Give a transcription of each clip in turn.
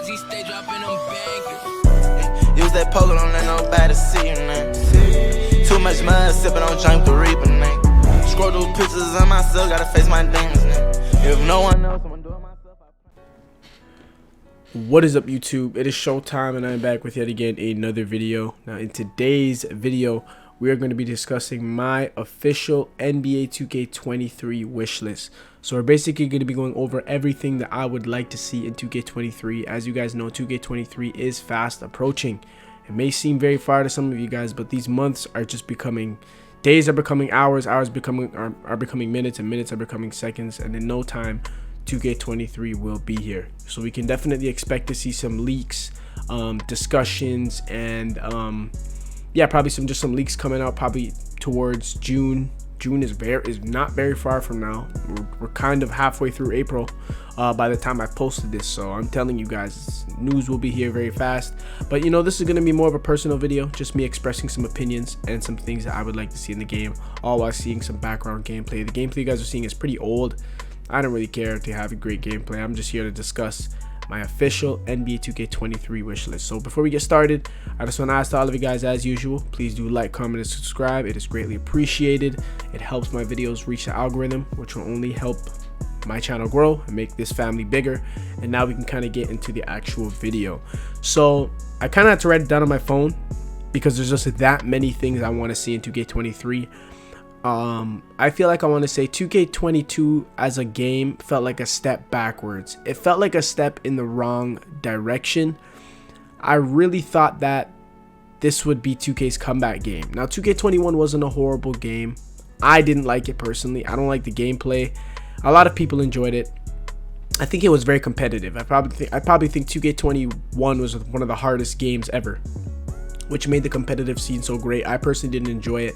he stay dropping them bangers. Use that poker, don't let nobody see you, man. Too much mud, sipping on junk to reap, man. Scroll through pictures of myself, gotta face my demons, man. If no one knows, I'm doing myself. What is up, YouTube? It is showtime, and I'm back with yet again another video. Now, in today's video, we are going to be discussing my official NBA 2K23 wish list. So we're basically going to be going over everything that I would like to see in 2K23. As you guys know, 2K23 is fast approaching. It may seem very far to some of you guys, but these months are just becoming, days are becoming hours, hours are becoming minutes, and minutes are becoming seconds, and in no time 2K23 will be here. So we can definitely expect to see some leaks, discussions, and yeah, probably some leaks coming out probably towards June. June is not very far from now. We're kind of halfway through April by the time I posted this, so I'm telling you guys, news will be here very fast. But you know, this is going to be more of a personal video, just me expressing some opinions and some things that I would like to see in the game, all while seeing some background gameplay. The gameplay you guys are seeing is pretty old. I don't really care to have a great gameplay. I'm just here to discuss my official NBA 2K23 wish list. So before we get started, I just want to ask all of you guys, as usual, please do like, comment, and subscribe. It is greatly appreciated. It helps my videos reach the algorithm, which will only help my channel grow and make this family bigger. And now we can kind of get into the actual video. So I kind of had to write it down on my phone because there's just that many things I want to see in 2K23. I feel like I want to say 2K22 as a game felt like a step backwards. It felt like a step in the wrong direction. I really thought that this would be 2K's comeback game. Now, 2K21 wasn't a horrible game. I didn't like it personally. I don't like the gameplay. A lot of people enjoyed it. I think it was very competitive. I probably think 2K21 was one of the hardest games ever, which made the competitive scene so great. I personally didn't enjoy it.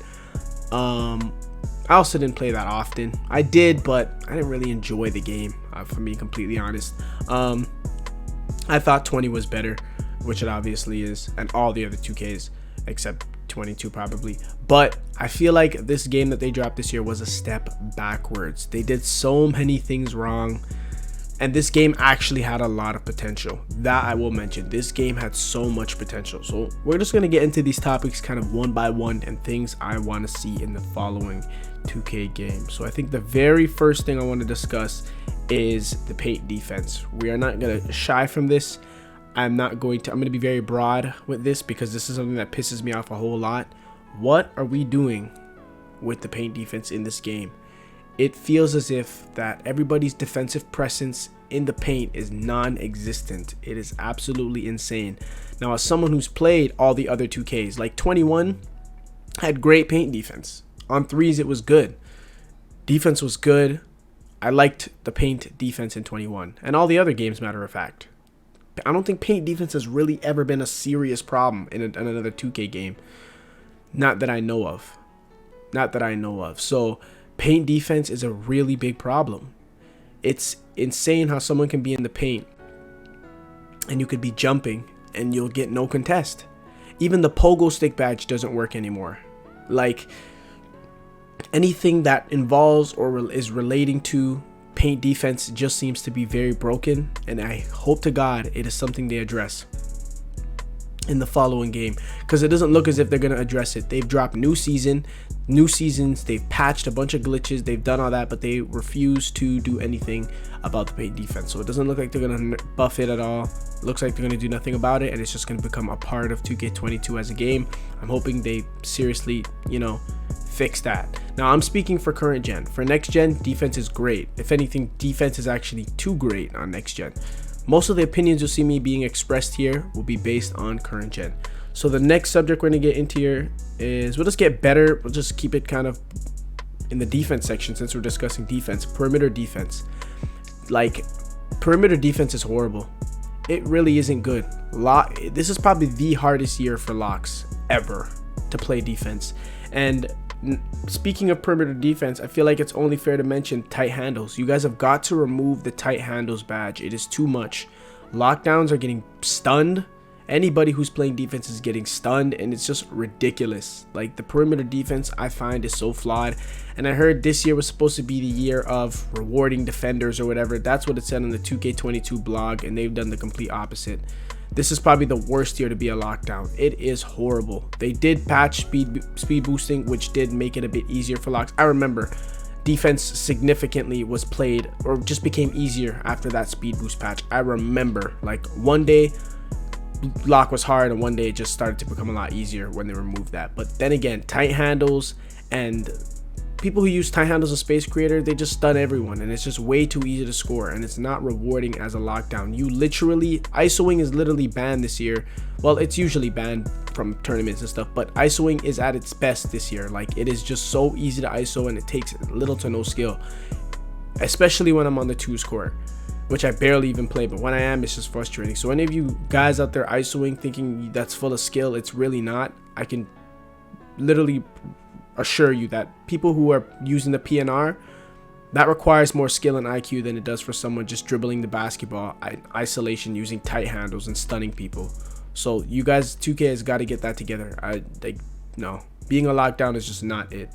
I also didn't play that often. I did, but I didn't really enjoy the game, for being completely honest. I thought 20 was better, which it obviously is, and all the other 2Ks except 22 probably. But I feel like this game that they dropped this year was a step backwards. They did so many things wrong, and this game actually had a lot of potential. That I will mention. This game had so much potential. So we're just going to get into these topics kind of one by one and things I want to see in the following 2K game. So I think the very first thing I want to discuss is the paint defense. We are not going to shy from this. I'm going to be very broad with this because this is something that pisses me off a whole lot. What are we doing with the paint defense in this game? It feels as if that everybody's defensive presence in the paint is non-existent. It is absolutely insane. Now, as someone who's played all the other 2Ks, like 21 had great paint defense. On threes, it was good. Defense was good. I liked the paint defense in 21 and all the other games, matter of fact. I don't think paint defense has really ever been a serious problem in another 2K game. Not that I know of. So paint defense is a really big problem. It's insane how someone can be in the paint and you could be jumping and you'll get no contest. Even the pogo stick badge doesn't work anymore. Like, anything that involves or is relating to paint defense just seems to be very broken, and I hope to God it is something they address in the following game, because it doesn't look as if they're going to address it. They've dropped new seasons, they've patched a bunch of glitches, they've done all that, but they refuse to do anything about the paint defense. So it doesn't look like they're going to buff it at all. It looks like they're going to do nothing about it, and it's just going to become a part of 2K22 as a game. I'm hoping they seriously, fix that. Now, I'm speaking for current gen. For next gen, defense is great. If anything, defense is actually too great on next gen. Most of the opinions you'll see me being expressed here will be based on current gen. So the next subject we're going to get into here is, we'll just get better. We'll just keep it kind of in the defense section since we're discussing defense. Perimeter defense. Like, perimeter defense is horrible. It really isn't good. This is probably the hardest year for locks ever to play defense. And speaking of perimeter defense, I feel like it's only fair to mention tight handles. You guys have got to remove the tight handles badge. It is too much. Lockdowns are getting stunned Anybody who's playing defense is getting stunned, and it's just ridiculous. Like, the perimeter defense I find is so flawed. And I heard this year was supposed to be the year of rewarding defenders or whatever. That's what it said on the 2K22 blog, and they've done the complete opposite. This is probably the worst year to be a lockdown. It is horrible. They did patch speed boosting, which did make it a bit easier for locks. I remember defense significantly was played, or just became easier after that speed boost patch. I remember, like, one day lock was hard and one day it just started to become a lot easier when they removed that. But then again, tight handles and people who use tight handles in Space Creator, they just stun everyone, and it's just way too easy to score, and it's not rewarding as a lockdown. You literally, ISOing is literally banned this year. Well, it's usually banned from tournaments and stuff, but ISOing is at its best this year. Like, it is just so easy to ISO, and it takes little to no skill, especially when I'm on the 2s court, which I barely even play, but when I am, it's just frustrating. So any of you guys out there ISOing thinking that's full of skill, it's really not. I can literally assure you that people who are using the PNR, that requires more skill and IQ than it does for someone just dribbling the basketball in isolation using tight handles and stunning people. So you guys, 2K has got to get that together. No, being a lockdown is just not it.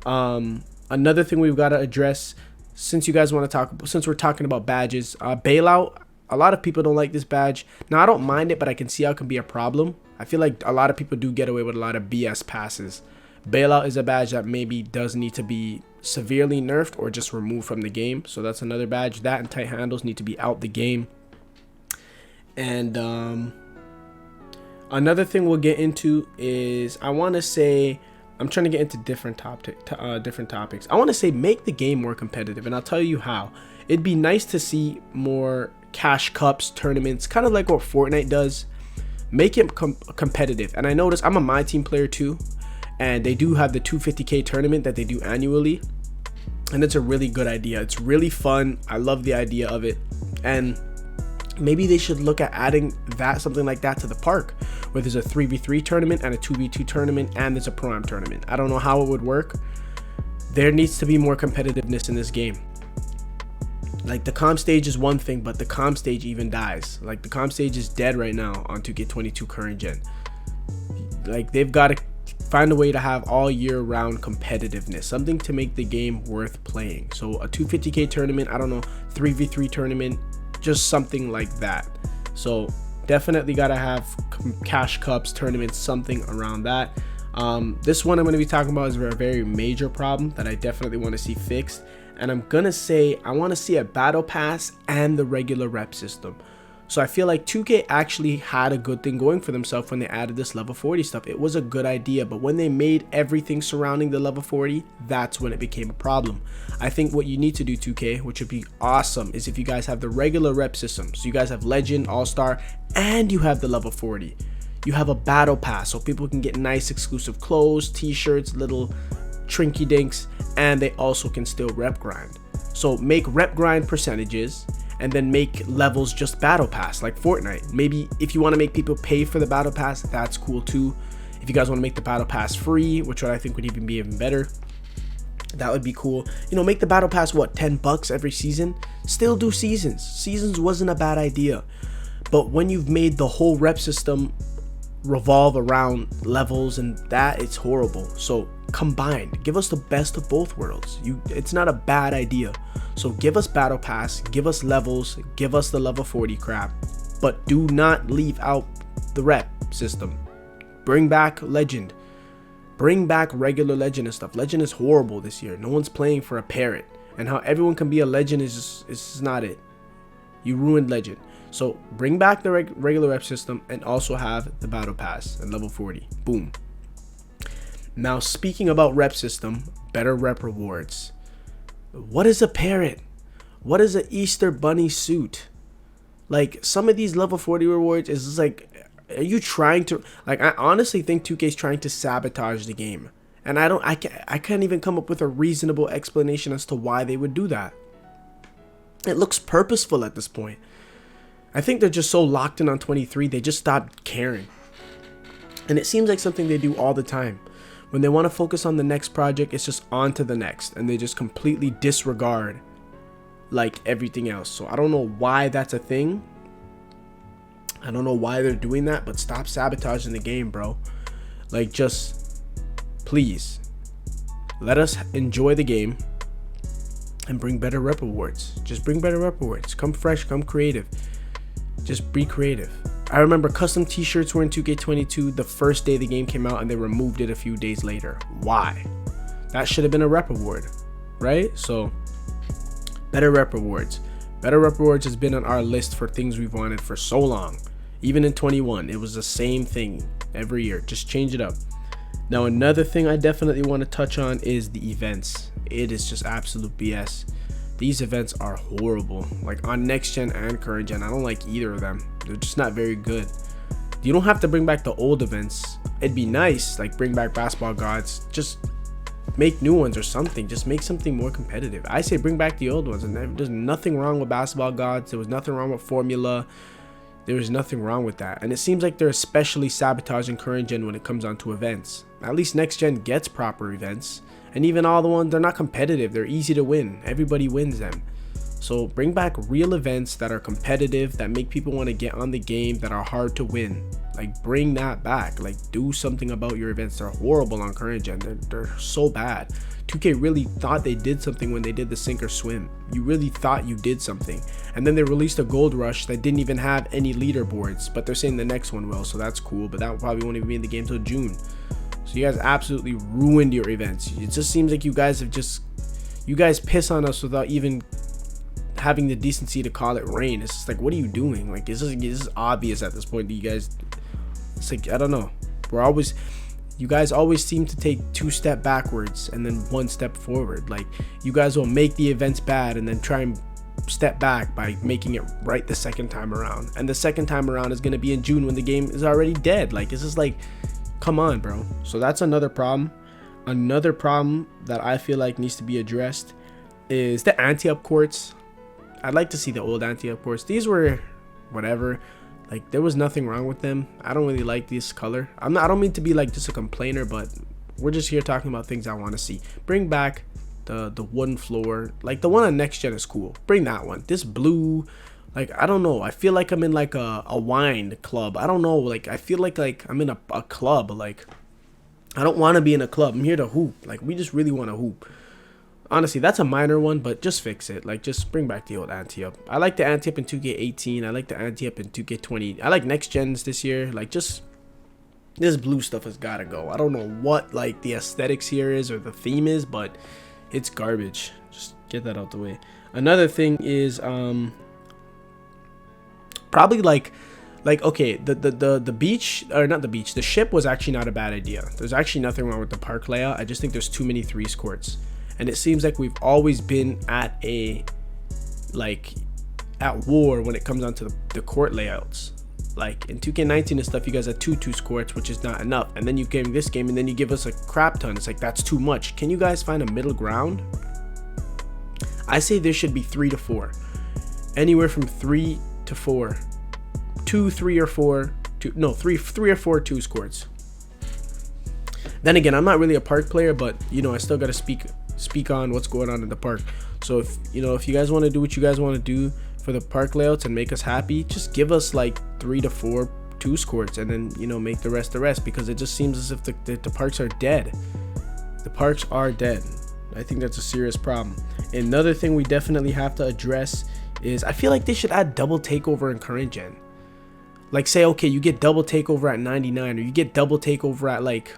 Another thing we've got to address, since you guys want to talk, since we're talking about badges, bailout. A lot of people don't like this badge. Now, I don't mind it, but I can see how it can be a problem. I feel like a lot of people do get away with a lot of BS passes. Bailout is a badge that maybe does need to be severely nerfed or just removed from the game. So that's another badge. That and tight handles need to be out the game. And another thing we'll get into is, I want to say, I'm trying to get into different topics. I want to say make the game more competitive, and I'll tell you how. It'd be nice to see more cash cups, tournaments, kind of like what Fortnite does. Make it competitive. And I noticed, I'm a My Team player too, and they do have the 250k tournament that they do annually, and it's a really good idea. It's really fun. I love the idea of it, and maybe they should look at adding that, something like that, to the park, where there's a 3v3 tournament and a 2v2 tournament, and there's a pro-am tournament. I don't know how it would work. There needs to be more competitiveness in this game. Like, the comp stage is one thing, but the comp stage even dies. Like, the comp stage is dead right now on 2K22 current gen. Like, they've got to find a way to have all year round competitiveness, something to make the game worth playing. So a 250k tournament, I don't know, 3v3 tournament, just something like that. So definitely gotta have cash cups, tournaments, something around that. This one I'm going to be talking about is a very major problem that I definitely want to see fixed, and I'm gonna say I want to see a battle pass and the regular rep system. So I feel like 2K actually had a good thing going for themselves when they added this level 40 stuff. It was a good idea, but when they made everything surrounding the level 40, that's when it became a problem. I think what you need to do, 2K, which would be awesome, is if you guys have the regular rep system. So you guys have Legend, All-Star, and you have the level 40. You have a battle pass so people can get nice exclusive clothes, t-shirts, little trinky dinks, and they also can still rep grind. So make rep grind percentages, and then make levels just battle pass like Fortnite. Maybe if you want to make people pay for the battle pass, that's cool too. If you guys want to make the battle pass free, which I think would even be even better, that would be cool. You know, make the battle pass what, $10 every season? Still do seasons. Seasons wasn't a bad idea. But when you've made the whole rep system revolve around levels and that, it's horrible. So combined, give us the best of both worlds. It's not a bad idea. So give us battle pass, give us levels, give us the level 40 crap, but do not leave out the rep system. Bring back Legend, bring back regular Legend and stuff. Legend is horrible this year. No one's playing for a parrot, and how everyone can be a Legend is just not it. You ruined Legend. So bring back the regular rep system and also have the battle pass and level 40. Boom. Now, speaking about rep system, better rep rewards. What is a parrot? What is an Easter bunny suit? Like, some of these level 40 rewards is just like, are you trying to, like, I honestly think 2K is trying to sabotage the game, and I can't even come up with a reasonable explanation as to why they would do that. It looks purposeful at this point. I think they're just so locked in on 23, they just stopped caring. And it seems like something they do all the time. When they want to focus on the next project, it's just on to the next, and they just completely disregard like everything else. So I don't know why that's a thing, I don't know why they're doing that, but stop sabotaging the game, bro. Like, just please let us enjoy the game and bring better rep awards. Just bring better rep awards. Come fresh, come creative. Just be creative. I remember custom t-shirts were in 2K22 the first day the game came out, and they removed it a few days later. Why? That should have been a rep award, right? So better rep awards. Better rep awards has been on our list for things we've wanted for so long. Even in 21, it was the same thing every year. Just change it up. Now, another thing I definitely want to touch on is the events. It is just absolute BS. These events are horrible. Like on next gen and current gen, I don't like either of them. They're just not very good. You don't have to bring back the old events. It'd be nice, like bring back basketball gods. Just make new ones or something. Just make something more competitive. I say bring back the old ones. And there's nothing wrong with basketball gods. There was nothing wrong with formula. There was nothing wrong with that. And it seems like they're especially sabotaging current gen when it comes on to events. At least next gen gets proper events. And even all the ones, they're not competitive. They're easy to win. Everybody wins them. So bring back real events that are competitive, that make people want to get on the game, that are hard to win. Like, bring that back. Like, do something about your events. They're horrible on current gen. They're so bad. 2K really thought they did something when they did the sink or swim. You really thought you did something. And then they released a gold rush that didn't even have any leaderboards, but they're saying the next one will, so that's cool. But that probably won't even be in the game till June. So you guys absolutely ruined your events. It just seems like you guys piss on us without even having the decency to call it rain. It's just like, what are you doing? Like, this is obvious at this point that you guys, it's like, I don't know. You guys always seem to take 2 steps backwards and then 1 step forward. Like, you guys will make the events bad and then try and step back by making it right the second time around. And the second time around is going to be in June when the game is already dead. Like, it's just like, come on, bro. So that's another problem. Another problem that I feel like needs to be addressed is the anti-up courts. I'd like to see the old anti-up courts. These were whatever. Like, there was nothing wrong with them. I don't really like this color. I don't mean to be like just a complainer, but we're just here talking about things I want to see. Bring back the wooden floor. Like, the one on next gen is cool. Bring that one. This blue, like, I don't know. I feel like I'm in like a wine club. I don't know. Like, I feel like I'm in a club. Like, I don't want to be in a club. I'm here to hoop. Like, we just really want to hoop. Honestly, that's a minor one, but just fix it. Like, just bring back the old anti-up. I like the anti-up in 2K18. I like the anti-up in 2K20. I like next gens this year. Like, just this blue stuff has got to go. I don't know what, like, the aesthetics here is or the theme is, but it's garbage. Just get that out the way. Another thing is probably like okay, the beach, or not the beach, the ship was actually not a bad idea. There's actually nothing wrong with the park layout. I just think there's too many 3s courts. And it seems like we've always been at war when it comes down to the court layouts. Like in 2K19 and stuff, you guys had 2 courts, which is not enough. And then you came this game and then you give us a crap ton. It's like, that's too much. Can you guys find a middle ground? I say there should be 3 to 4. Anywhere from 3 to 4. 2, 3 or 4. 3 or 4 2s courts. Then again, I'm not really a park player, but you know, I still gotta speak on what's going on in the park. So if you guys want to do what you guys want to do for the park layouts and make us happy, just give us like 3 to 4 2s courts, and then, you know, make the rest, because it just seems as if the parks are dead. The parks are dead. I think that's a serious problem. Another thing we definitely have to address is, I feel like they should add double takeover in current gen. Like, say, okay, you get double takeover at 99, or you get double takeover at like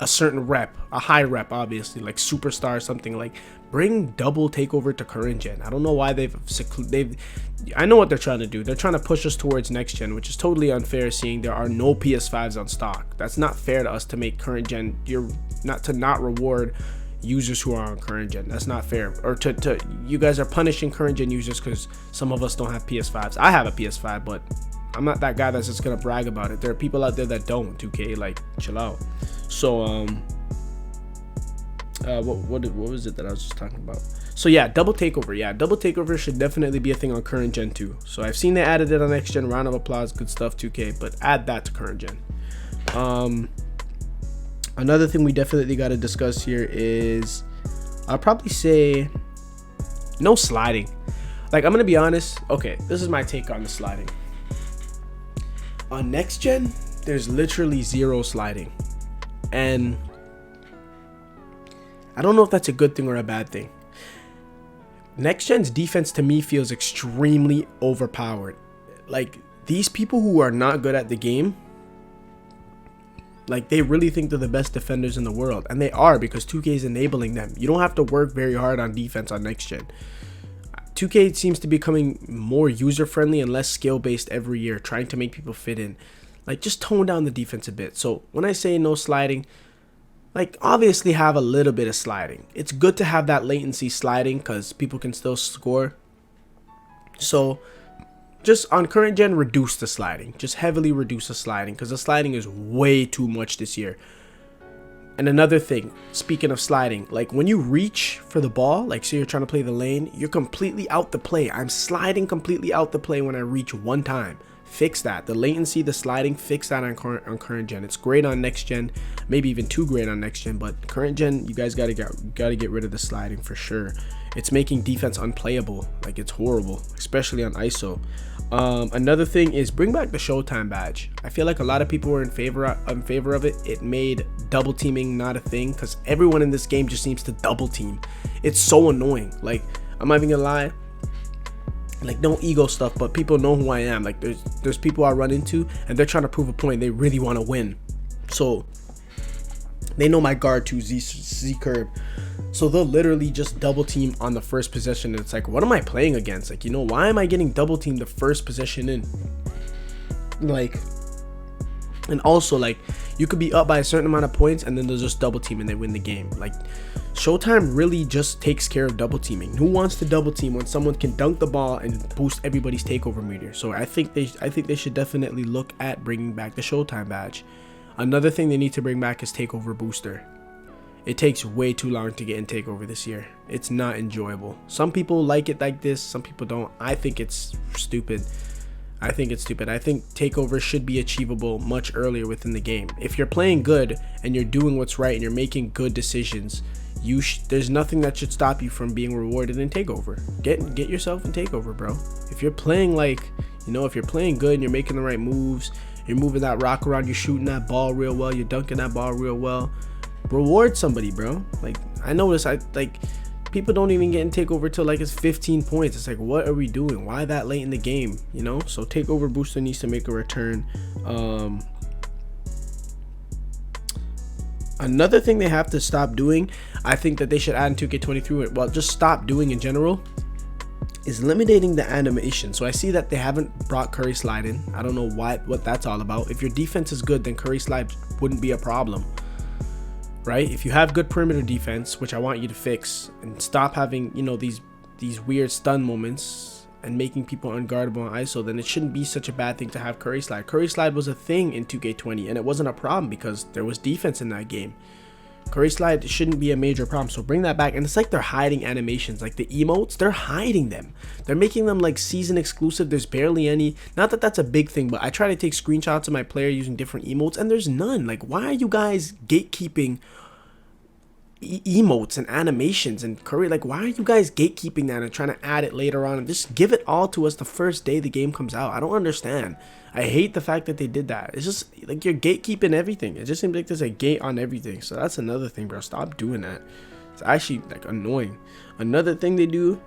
a certain rep, a high rep, obviously, like superstar or something. Like, bring double takeover to current gen. I don't know why I know what they're trying to do. They're trying to push us towards next gen, which is totally unfair, seeing there are no PS5s on stock. That's not fair to us to make current gen, not reward users who are on current gen. That's not fair. Or to you guys are punishing current gen users because some of us don't have PS5s. I have a PS5, but I'm not that guy that's just gonna brag about it. There are people out there that don't. 2K, like, chill out. So what was it that I was just talking about? So yeah, double takeover. Yeah, double takeover should definitely be a thing on current gen too. So I've seen they added it on next gen. Round of applause, good stuff, 2K. But add that to current gen. Another thing we definitely got to discuss here is, I'll probably say no sliding. Like, I'm gonna be honest. Okay, this is my take on the sliding. On next gen, there's literally zero sliding, and I don't know if that's a good thing or a bad thing. Next gen's defense to me feels extremely overpowered. Like, these people who are not good at the game, like, they really think they're the best defenders in the world, and they are, because 2K is enabling them. You don't have to work very hard on defense on next gen. 2K seems to be becoming more user-friendly and less skill-based every year, trying to make people fit in. Like, just tone down the defense a bit. So when I say no sliding, like, obviously have a little bit of sliding. It's good to have that latency sliding because people can still score. So just on current gen, reduce the sliding. Just heavily reduce the sliding, because the sliding is way too much this year. And another thing, speaking of sliding, like, when you reach for the ball, like, say you're trying to play the lane, you're completely out the play. I'm sliding completely out the play when I reach one time. Fix that. The latency, the sliding, fix that on current gen. It's great on next gen, maybe even too great on next gen, but current gen, you guys gotta get rid of the sliding for sure. It's making defense unplayable. Like, it's horrible, especially on ISO. Another thing is bring back the Showtime badge. I feel like a lot of people were in favor of it. It made double teaming not a thing, because everyone in this game just seems to double team. It's so annoying. Like, I'm not even gonna lie, like, no ego stuff, but people know who I am. Like, there's people I run into and they're trying to prove a point. They really want to win, so they know my guard to Z curve, so they'll literally just double team on the first possession. And it's like, what am I playing against? Like, you know, why am I getting double teamed the first possession in? Like, and also, like, you could be up by a certain amount of points and then they'll just double team and they win the game. Like, Showtime really just takes care of double teaming. Who wants to double team when someone can dunk the ball and boost everybody's takeover meter? So I think they should definitely look at bringing back the Showtime badge. Another thing they need to bring back is takeover booster. It takes way too long to get in takeover this year. It's not enjoyable. Some people like it like this, some people don't. I think it's stupid. I think takeover should be achievable much earlier within the game. If you're playing good and you're doing what's right and you're making good decisions, there's nothing that should stop you from being rewarded in takeover. Get yourself in takeover, bro. If you're playing, like, you know, if you're playing good and you're making the right moves, you're moving that rock around, you're shooting that ball real well, you're dunking that ball real well, reward somebody, bro. Like, I notice, people don't even get in takeover till, like, it's 15 points. It's like, what are we doing? Why that late in the game, you know? So takeover booster needs to make a return. Another thing they have to stop doing, I think that they should add in 2K23, well, just stop doing in general, is eliminating the animation. So I see that they haven't brought curry slide in. I don't know what that's all about. If your defense is good, then curry slide wouldn't be a problem, right? If you have good perimeter defense, which I want you to fix, and stop having, you know, these weird stun moments and making people unguardable on ISO, then it shouldn't be such a bad thing to have curry slide. Curry slide was a thing in 2K20 and it wasn't a problem because there was defense in that game. Curry slide shouldn't be a major problem, so bring that back. And it's like they're hiding animations, like the emotes, they're hiding them. They're making them like season exclusive. There's barely any. Not that that's a big thing, but I try to take screenshots of my player using different emotes and there's none. Like, why are you guys gatekeeping emotes and animations and curry? Like, why are you guys gatekeeping that and trying to add it later on and just give it all to us the first day the game comes out? I don't understand. I hate the fact that they did that. It's just like you're gatekeeping everything. It just seems like there's a gate on everything. So that's another thing, bro. Stop doing that. It's actually like annoying. Another thing they do,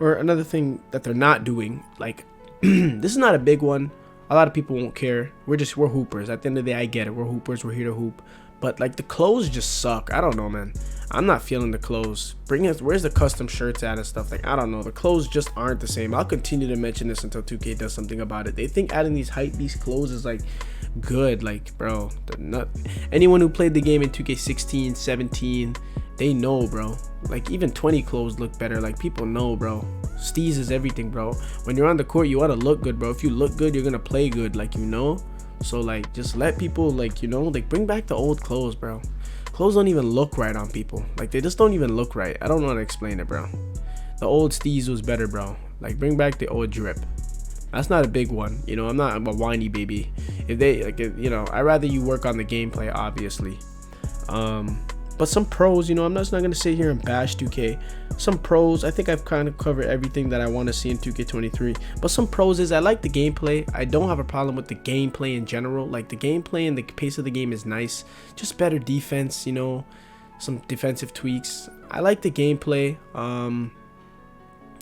or another thing that they're not doing, like this is not a big one. A lot of people won't care. We're hoopers. At the end of the day, I get it. We're hoopers. We're here to hoop. But like the clothes just suck. I don't know, man. I'm not feeling the clothes. Where's the custom shirts at and stuff? Like, I don't know. The clothes just aren't the same. I'll continue to mention this until 2K does something about it. They think adding these hypebeast clothes is like good. Like, bro, not anyone who played the game in 2K16, 17, they know, bro. Like, even 20 clothes look better. Like, people know, bro. Steez is everything, bro. When you're on the court, you want to look good, bro. If you look good, you're gonna play good, like, you know. So like, just let people, like, you know, like, bring back the old clothes, bro. Clothes don't even look right on people. Like, they just don't even look right. I don't know how to explain it, bro. The old Steez was better, bro. Like, bring back the old drip. That's not a big one, you know. I'm a whiny baby. If they, like, you know, I'd rather you work on the gameplay, obviously. But some pros, you know, I'm just not gonna sit here and bash 2K. Some pros, I think I've kind of covered everything that I want to see in 2K23. But some pros is I like the gameplay. I don't have a problem with the gameplay in general. Like the gameplay and the pace of the game is nice. Just better defense, you know, some defensive tweaks. I like the gameplay.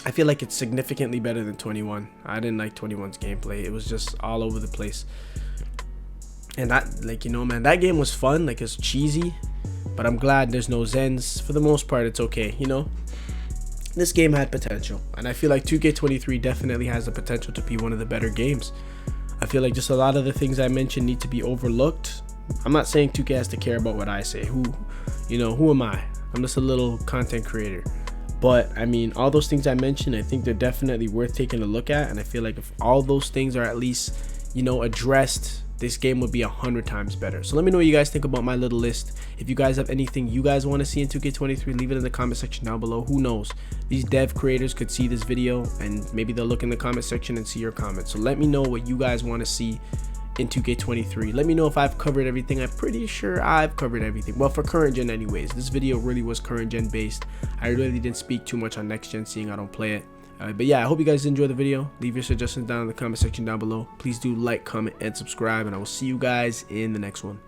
I feel like it's significantly better than 21. I didn't like 21's gameplay. It was just all over the place. And that, like, you know, man, that game was fun. Like, it's cheesy, but I'm glad there's no Zens. For the most part, it's okay, you know. This game had potential, and I feel like 2K23 definitely has the potential to be one of the better games. I feel like just a lot of the things I mentioned need to be overlooked. I'm not saying 2K has to care about what I say. Who am I? I'm just a little content creator. But I mean, all those things I mentioned, I think they're definitely worth taking a look at. And I feel like if all those things are at least, you know, addressed, this game would be 100 times better. So let me know what you guys think about my little list. If you guys have anything you guys want to see in 2K23, leave it in the comment section down below. Who knows? These dev creators could see this video and maybe they'll look in the comment section and see your comments. So let me know what you guys want to see in 2K23. Let me know if I've covered everything. I'm pretty sure I've covered everything. Well, for current gen anyways. This video really was current gen based. I really didn't speak too much on next gen, seeing I don't play it. But yeah, I hope you guys enjoyed the video. Leave your suggestions down in the comment section down below. Please do like, comment, and subscribe, and I will see you guys in the next one.